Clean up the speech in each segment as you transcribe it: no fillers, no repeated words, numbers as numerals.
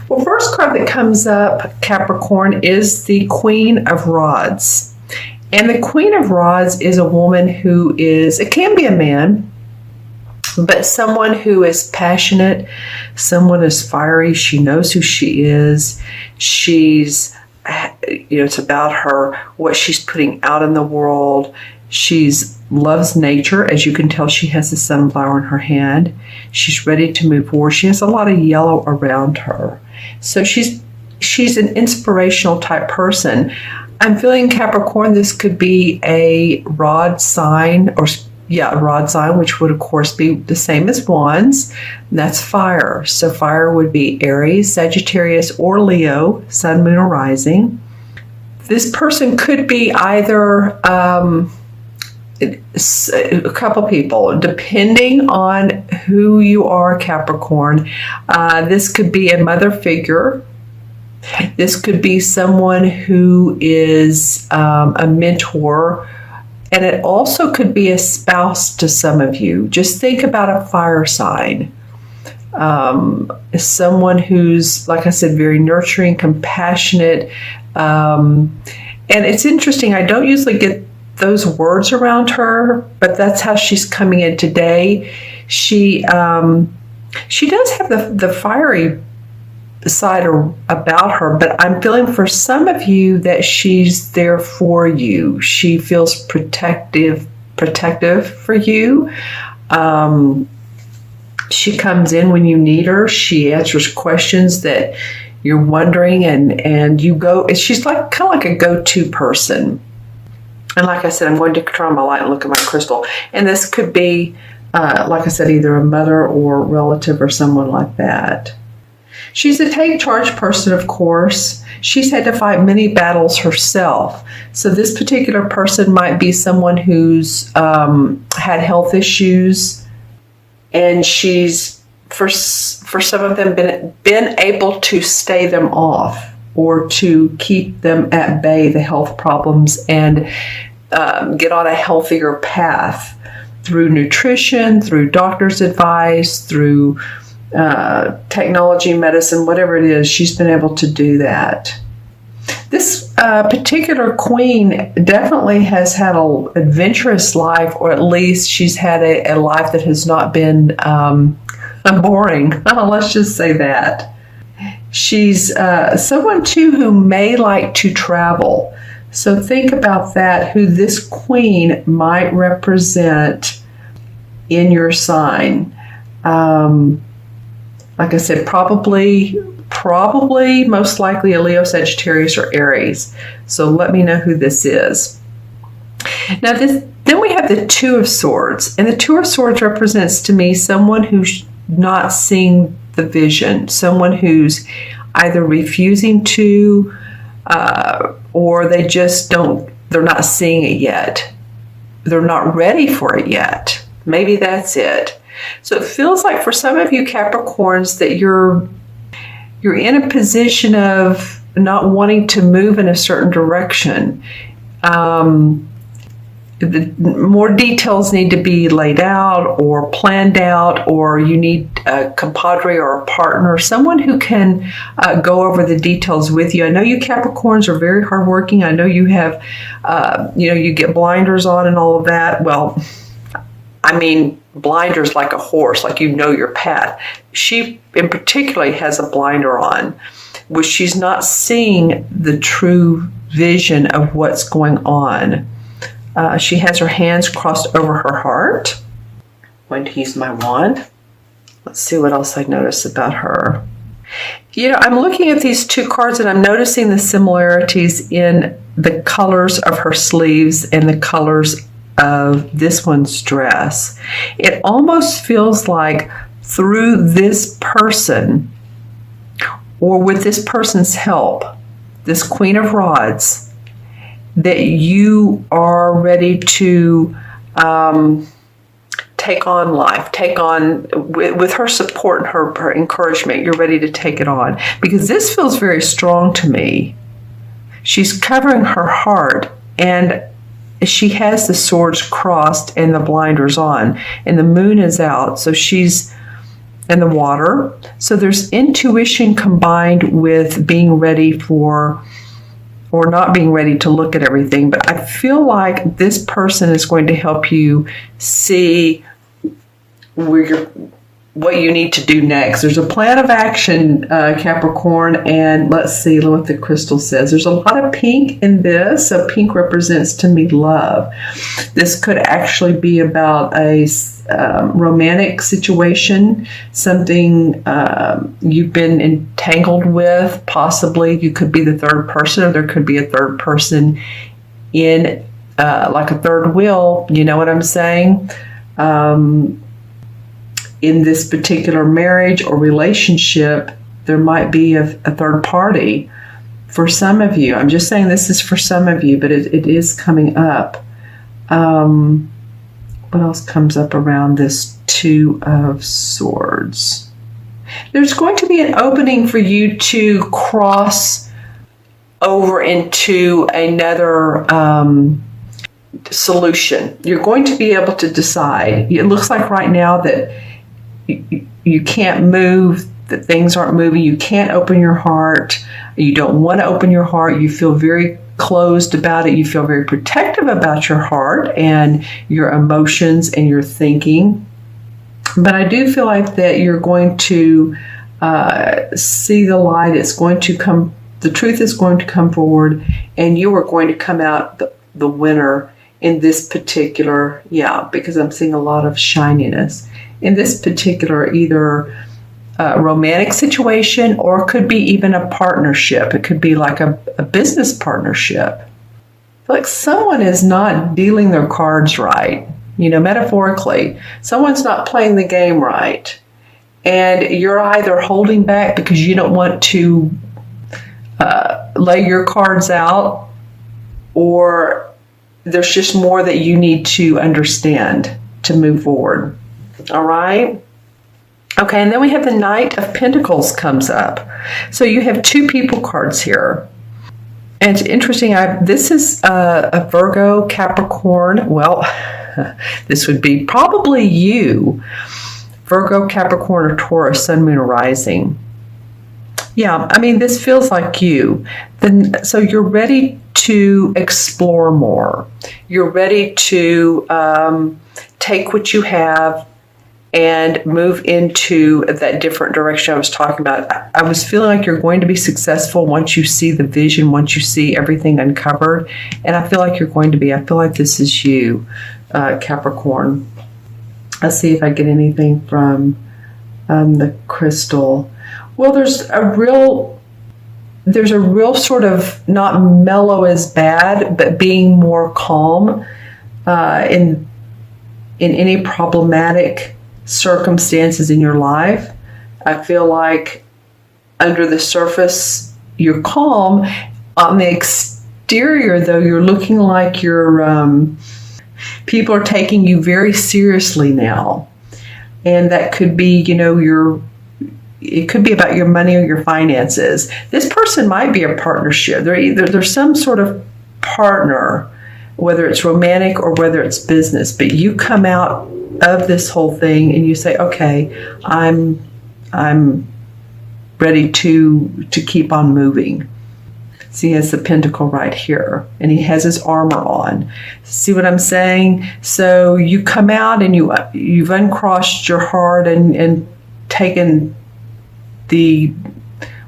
Well, first card that comes up, Capricorn, is the Queen of Rods. And the Queen of Rods is a woman who is, it can be a man, but someone who is passionate, someone is fiery. She knows who she is. She's, it's about her, what she's putting out in the world. She's loves nature. As you can tell, she has a sunflower in her hand. She's ready to move forward. She has a lot of yellow around her. So she's an inspirational type person. I'm feeling, Capricorn, this could be a rod sign, a rod sign, which would of course be the same as Wands. And that's fire. So fire would be Aries, Sagittarius, or Leo, sun, moon, or rising. This person could be either a couple people, depending on who you are, Capricorn. This could be a mother figure. This could be someone who is a mentor, and it also could be a spouse to some of you. Just think about a fire sign. Someone who's, like I said, very nurturing, compassionate. And it's interesting, I don't usually get those words around her, but that's how she's coming in today. She does have the fiery side about her, but I'm feeling for some of you that she's there for you. She feels protective for you. She comes in when you need her. She answers questions that you're wondering, and you go. She's like kind of like a go-to person. And like I said, I'm going to turn on my light and look at my crystal. And this could be, like I said, either a mother or relative or someone like that. She's a take charge person, of course. She's had to fight many battles herself. So this particular person might be someone who's had health issues, and she's, for some of them, been able to stay them off or to keep them at bay, the health problems, and get on a healthier path through nutrition, through doctor's advice, through technology, medicine, whatever it is. She's been able to do that. This particular queen definitely has had an adventurous life, or at least she's had a life that has not been boring. Let's just say that. She's someone, too, who may like to travel. So think about that, who this queen might represent in your sign. Like I said, probably, most likely a Leo, Sagittarius, or Aries. So let me know who this is. Now, then we have the Two of Swords. And the Two of Swords represents to me someone who's not seeing the vision, someone who's either refusing to, or they just they're not seeing it yet. They're not ready for it yet. Maybe that's it. So it feels like for some of you Capricorns that you're in a position of not wanting to move in a certain direction. More details need to be laid out or planned out, or you need a compadre or a partner, someone who can go over the details with you. I know you Capricorns are very hardworking. I know you have, you get blinders on and all of that. Well, I mean, blinders like a horse, like you know your path. She in particular has a blinder on, which she's not seeing the true vision of what's going on. She has her hands crossed over her heart. I'm going to use my wand. Let's see what else I notice about her. I'm looking at these two cards and I'm noticing the similarities in the colors of her sleeves and the colors of this one's dress. It almost feels like through this person, or with this person's help, this Queen of Rods, that you are ready to take on life, with her support and her encouragement, you're ready to take it on. Because this feels very strong to me. She's covering her heart, and she has the swords crossed and the blinders on, and the moon is out. So she's and the water. So there's intuition combined with being ready for, or not being ready to look at everything. But I feel like this person is going to help you see what you need to do next. There's a plan of action, Capricorn, and let's see what the crystal says. There's a lot of pink in this. So pink represents to me love. This could actually be about a romantic situation, something you've been entangled with. Possibly you could be the third person, or there could be a third person in like a third wheel. You know what I'm saying? In this particular marriage or relationship, there might be a third party for some of you. I'm just saying this is for some of you, but it is coming up. What else comes up around this Two of Swords? There's going to be an opening for you to cross over into another solution. You're going to be able to decide. It looks like right now that you can't move, that things aren't moving. You can't open your heart. You don't want to open your heart. You feel very closed about it. You feel very protective about your heart and your emotions and your thinking. But I do feel like that you're going to see the light. It's going to come, the truth is going to come forward, and you are going to come out the winner in this particular, because I'm seeing a lot of shininess. In this particular either romantic situation, or it could be even a partnership. It could be like a business partnership. I feel like someone is not dealing their cards right, metaphorically. Someone's not playing the game right. And you're either holding back because you don't want to lay your cards out, or there's just more that you need to understand to move forward. All right. Okay, and then we have the Knight of Pentacles comes up. So you have two people cards here. And it's interesting, this is a Virgo, Capricorn. Well, this would be probably you. Virgo, Capricorn, or Taurus, Sun, Moon, or Rising. Yeah, I mean, this feels like you. So you're ready to explore more. You're ready to take what you have and move into that different direction I was talking about. I was feeling like you're going to be successful once you see the vision, once you see everything uncovered. And I feel like you're going to be. I feel like this is you, Capricorn. Let's see if I get anything from the crystal. Well, there's a real sort of, not mellow as bad, but being more calm in any problematic circumstances in your life. I feel like under the surface you're calm. On the exterior, though, you're looking like people are taking you very seriously now. And that could be, it could be about your money or your finances. This person might be a partnership. There's some sort of partner, whether it's romantic or whether it's business, but you come out of this whole thing and you say, okay, I'm ready to keep on moving. See, he has the pentacle right here, and he has his armor on. See what I'm saying? So you come out and you've uncrossed your heart and taken the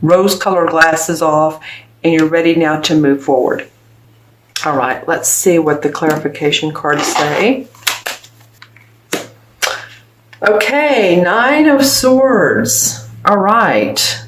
rose-colored glasses off, and you're ready now to move forward. All right, let's see what the clarification cards say. Okay, Nine of Swords. All right.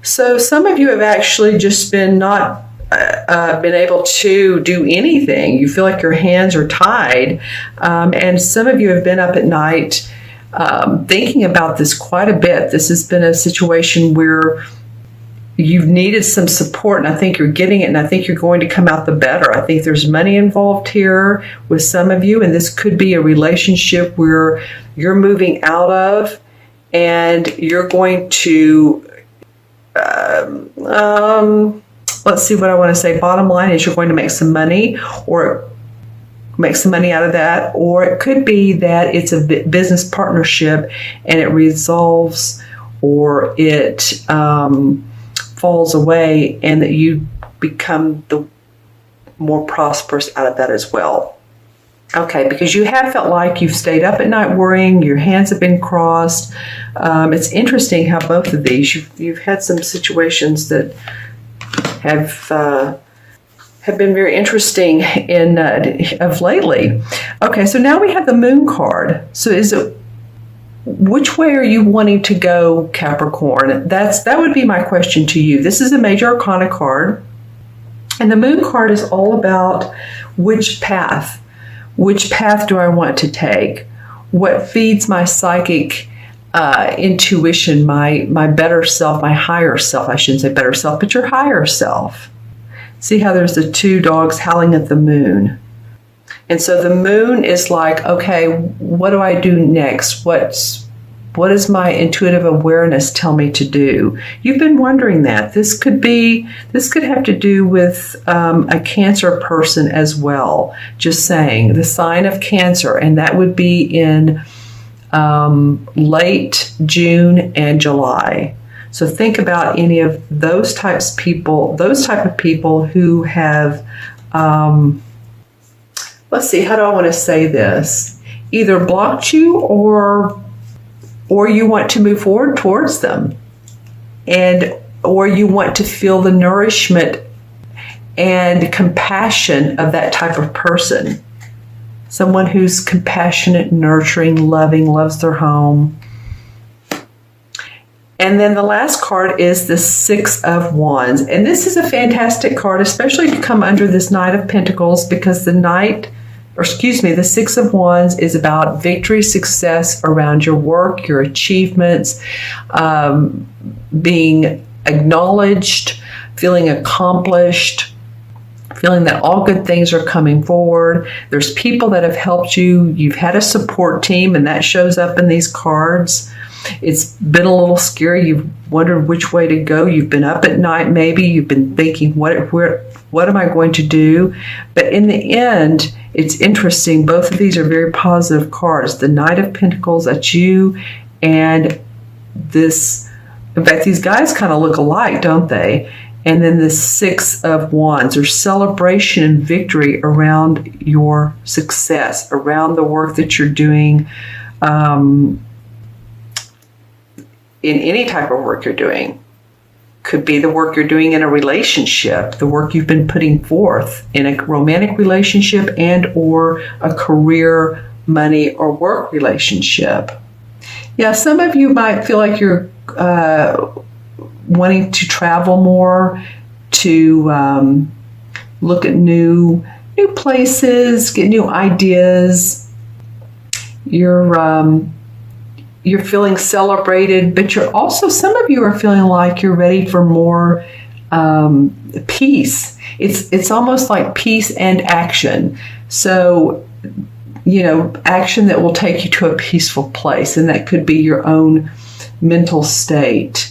So some of you have actually just been not been able to do anything. You feel like your hands are tied. And some of you have been up at night thinking about this quite a bit. This has been a situation where you've needed some support, and I think you're getting it, and I think you're going to come out the better. I think there's money involved here with some of you, and this could be a relationship where you're moving out of, and you're going to, let's see what I want to say. Bottom line is you're going to make some money, or make some money out of that, or it could be that it's a business partnership and it resolves or it falls away, and that you become the more prosperous out of that as well. Okay, because you have felt like you've stayed up at night worrying, your hands have been crossed. It's interesting how both of these, you've had some situations that have been very interesting of lately. Okay, so now we have the Moon card. So which way are you wanting to go, Capricorn? That would be my question to you. This is a major arcana card, and the Moon card is all about which path do I want to take? What feeds my psychic intuition, my better self, my higher self? I shouldn't say better self, but your higher self. See how there's the two dogs howling at the moon. And so the moon is like, okay, what do I do next? What does my intuitive awareness tell me to do? You've been wondering that. This could have to do with a Cancer person as well. Just saying, the sign of Cancer, and that would be in late June and July. So think about any of those type of people who have, let's see, how do I want to say this? Either blocked you or you want to move forward towards them, or you want to feel the nourishment and compassion of that type of person. Someone who's compassionate, nurturing, loving, loves their home. And then the last card is the Six of Wands. And this is a fantastic card, especially to come under this Knight of Pentacles, because the Six of Wands is about victory, success around your work, your achievements, being acknowledged, feeling accomplished, feeling that all good things are coming forward. There's people that have helped you. You've had a support team, and that shows up in these cards. It's been a little scary. You've wondered which way to go. You've been up at night, maybe. You've been thinking, what am I going to do? But in the end, it's interesting. Both of these are very positive cards. The Knight of Pentacles, that's you, and this, in fact, these guys kind of look alike, don't they? And then the Six of Wands, or celebration and victory around your success, around the work that you're doing, in any type of work you're doing. Could be the work you're doing in a relationship, the work you've been putting forth in a romantic relationship and or a career, money, or work relationship. Yeah, some of you might feel like you're wanting to travel more, to look at new places, get new ideas. You're feeling celebrated, but some of you are feeling like you're ready for more peace. It's almost like peace and action. So, action that will take you to a peaceful place, and that could be your own mental state.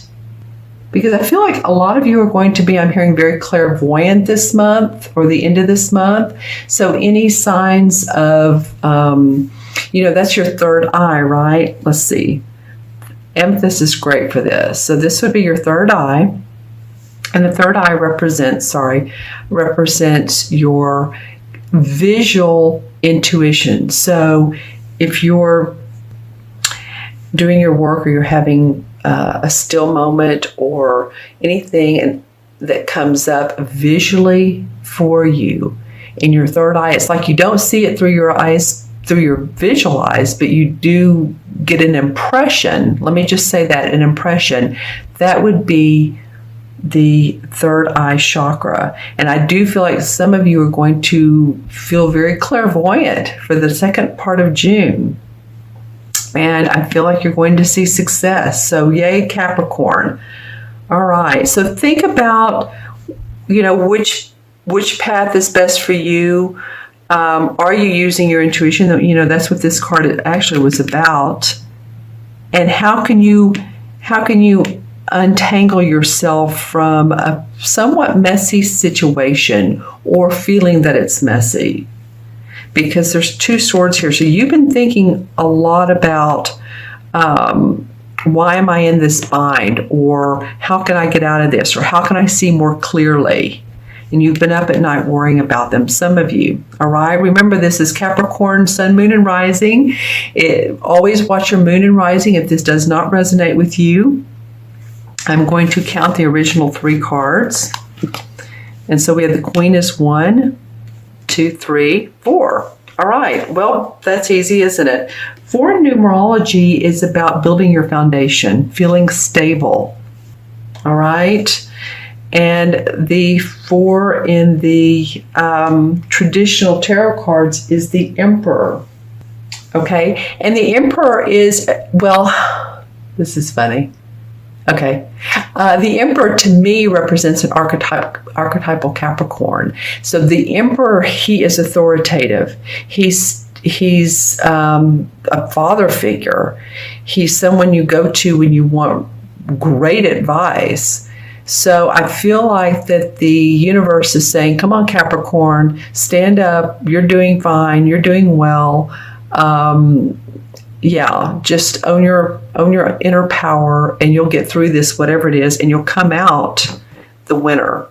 Because I feel like a lot of you are going to be, I'm hearing, very clairvoyant this month or the end of this month. So any signs of that's your third eye, right? Let's see. Amethyst is great for this. So this would be your third eye. And the third eye represents your visual intuition. So if you're doing your work, or you're having a still moment, or anything that comes up visually for you in your third eye, it's like you don't see it through your eyes, through your visual eyes, but you do get an impression. Let me just say that, an impression. That would be the third eye chakra. And I do feel like some of you are going to feel very clairvoyant for the second part of June. And I feel like you're going to see success. So yay, Capricorn. All right. So think about, which path is best for you. Are you using your intuition? That's what this card actually was about. And how can you untangle yourself from a somewhat messy situation, or feeling that it's messy? because there's 2 swords here. So you've been thinking a lot about why am I in this bind, or how can I get out of this, or how can I see more clearly? And you've been up at night worrying about them, some of you. All right, remember this is Capricorn, sun, moon, and rising. Always watch your moon and rising. If this does not resonate with you, I'm going to count the original 3 cards. And so we have the Queen is 1, 2, 3, 4. All right, well, that's easy, isn't it? 4 in numerology is about building your foundation, feeling stable. All right. And the 4 in the traditional tarot cards is the Emperor. Okay. And the Emperor is, well, this is funny. Okay. The Emperor to me represents an archetypal Capricorn. So the Emperor, he is authoritative. He's a father figure. He's someone you go to when you want great advice. So I feel like that the universe is saying, come on, Capricorn, stand up. You're doing fine. You're doing well. Yeah, just own your inner power, and you'll get through this, whatever it is, and you'll come out the winner.